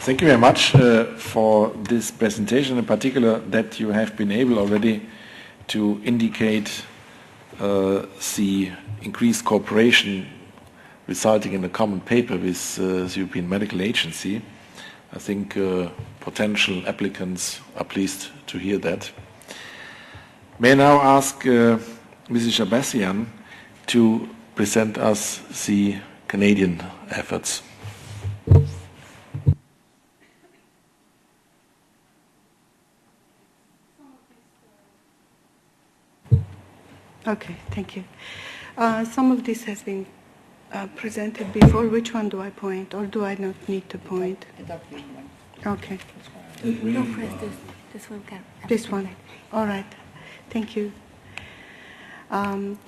Thank you very much for this presentation, in particular that you have been able already to indicate the increased cooperation resulting in a common paper with the European Medical Agency. I think potential applicants are pleased to hear that. May I now ask Mrs. Shahbazian to present us the Canadian efforts. Okay, thank you. Some of this has been presented before. Which one do I point, or do I not need to point? Okay. No, press this one. This one. All right. Thank you.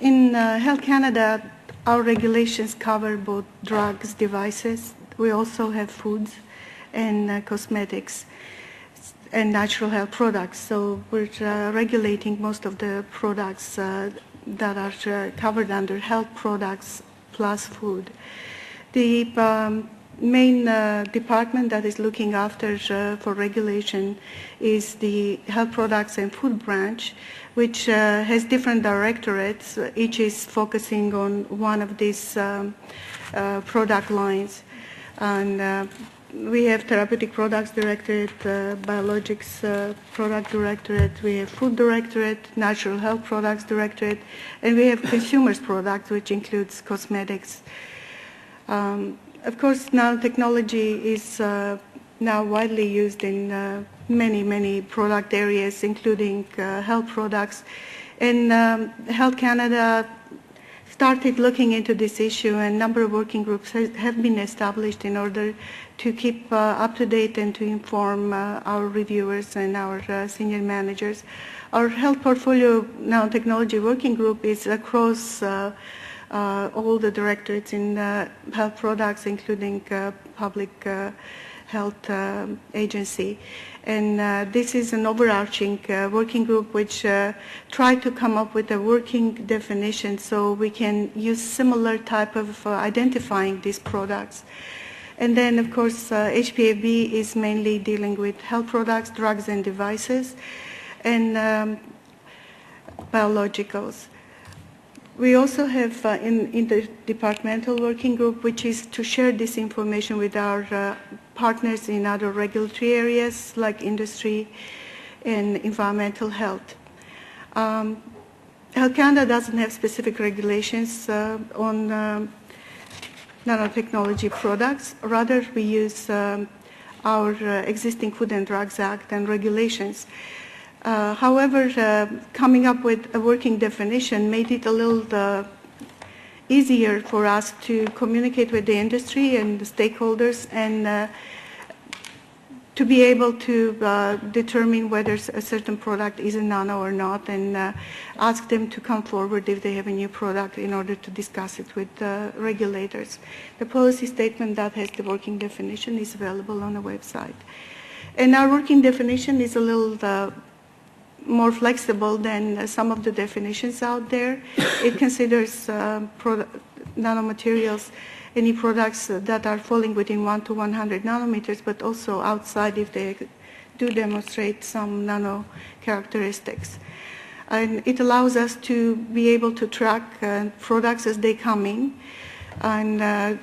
In Health Canada, our regulations cover both drugs, devices. We also have foods and cosmetics and natural health products. So we're regulating most of the products that are covered under health products plus food. The main department that is looking after for regulation is the Health Products and Food branch, which has different directorates. Each is focusing on one of these product lines. And we have Therapeutic Products Directorate, Biologics Product Directorate, we have Food Directorate, Natural Health Products Directorate, and we have Consumers Products, which includes cosmetics. Of course, nanotechnology is now widely used in many product areas, including health products. And Health Canada started looking into this issue, and a number of working groups have been established in order to keep up to date and to inform our reviewers and our senior managers. Our health portfolio nanotechnology working group is across all the directorates in health products, including public health agency. And this is an overarching working group which tried to come up with a working definition so we can use similar type of identifying these products. And then, of course, HPFB is mainly dealing with health products, drugs and devices, and biologicals. We also have in the departmental working group, which is to share this information with our partners in other regulatory areas like industry and environmental health. Health Canada doesn't have specific regulations on nanotechnology products. Rather, we use our existing Food and Drugs Act and regulations. However, coming up with a working definition made it a little easier for us to communicate with the industry and the stakeholders and to be able to determine whether a certain product is a nano or not, and ask them to come forward if they have a new product in order to discuss it with regulators. The policy statement that has the working definition is available on the website. And our working definition is a little more flexible than some of the definitions out there. It considers nanomaterials, any products that are falling within 1 to 100 nanometers, but also outside if they do demonstrate some nano characteristics. And it allows us to be able to track products as they come in, and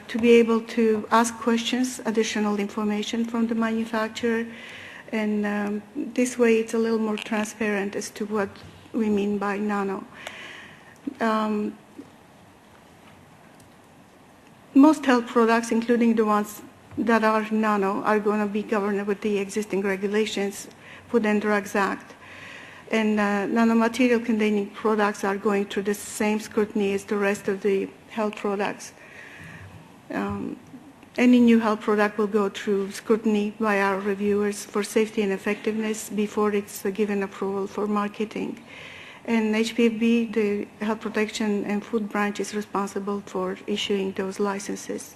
to be able to ask questions, additional information from the manufacturer. And this way it's a little more transparent as to what we mean by nano. Most health products, including the ones that are nano, are going to be governed with the existing regulations, Food and Drugs Act. And nanomaterial containing products are going through the same scrutiny as the rest of the health products. Any new health product will go through scrutiny by our reviewers for safety and effectiveness before it's given approval for marketing. And HPFB, the Health Protection and Food branch, is responsible for issuing those licenses.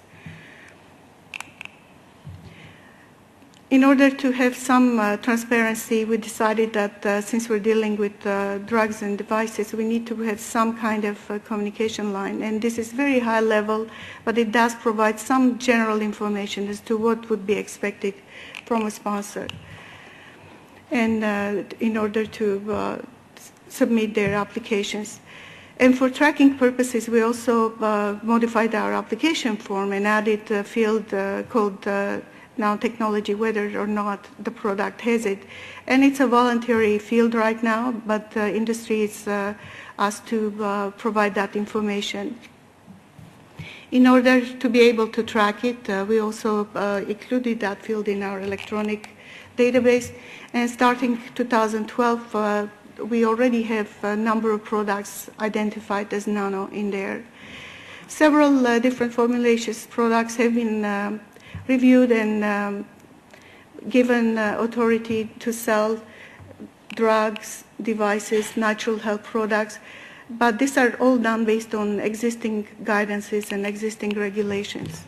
In order to have some transparency, we decided that since we're dealing with drugs and devices, we need to have some kind of communication line. And this is very high level, but it does provide some general information as to what would be expected from a sponsor. And in order to submit their applications. And for tracking purposes, we also modified our application form and added a field called Nanotechnology, whether or not the product has it. And it's a voluntary field right now, but the industry is asked to provide that information. In order to be able to track it, we also included that field in our electronic database. And starting 2012, we already have a number of products identified as nano in there. Several different formulations products have been reviewed and given authority to sell drugs, devices, natural health products, but these are all done based on existing guidances and existing regulations.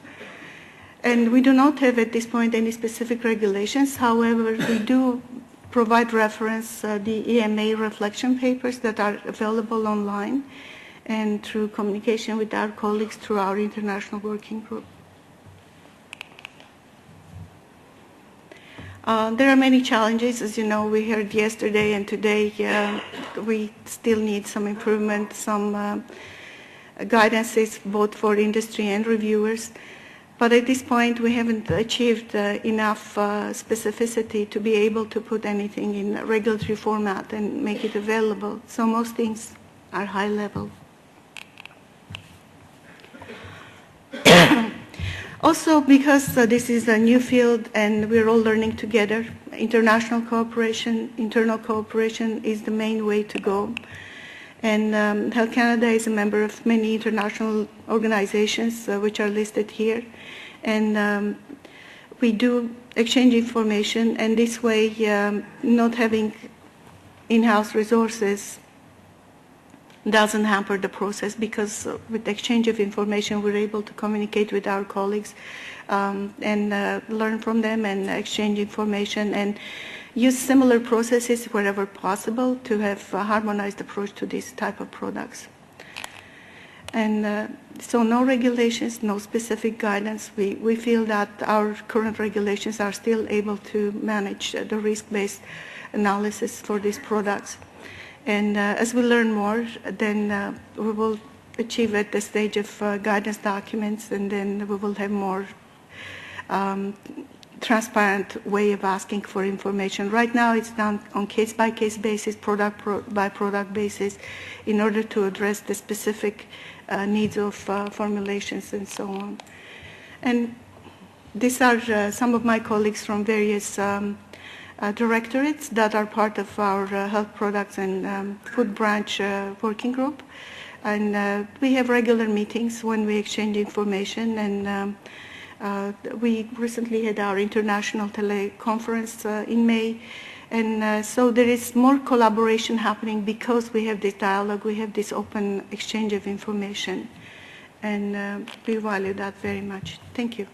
And we do not have at this point any specific regulations. However, we do provide reference the EMA reflection papers that are available online and through communication with our colleagues through our international working group. There are many challenges, as you know, we heard yesterday and today. We still need some improvement, some guidances both for industry and reviewers. But at this point, we haven't achieved enough specificity to be able to put anything in a regulatory format and make it available. So most things are high level. Also, because this is a new field and we're all learning together, international cooperation, internal cooperation is the main way to go. And Health Canada is a member of many international organizations which are listed here. And we do exchange information, and this way not having in-house resources doesn't hamper the process, because with the exchange of information we're able to communicate with our colleagues and learn from them and exchange information and use similar processes wherever possible to have a harmonized approach to this type of products. And so no regulations, no specific guidance. We feel that our current regulations are still able to manage the risk-based analysis for these products. And as we learn more, then we will achieve at the stage of guidance documents, and then we will have more transparent way of asking for information. Right now it's done on case-by-case basis, product-by-product basis, in order to address the specific needs of formulations and so on. And these are some of my colleagues from various directorates that are part of our health products and food branch working group. And we have regular meetings when we exchange information, and we recently had our international teleconference in May, and so there is more collaboration happening because we have this dialogue, we have this open exchange of information, and we value that very much. Thank you.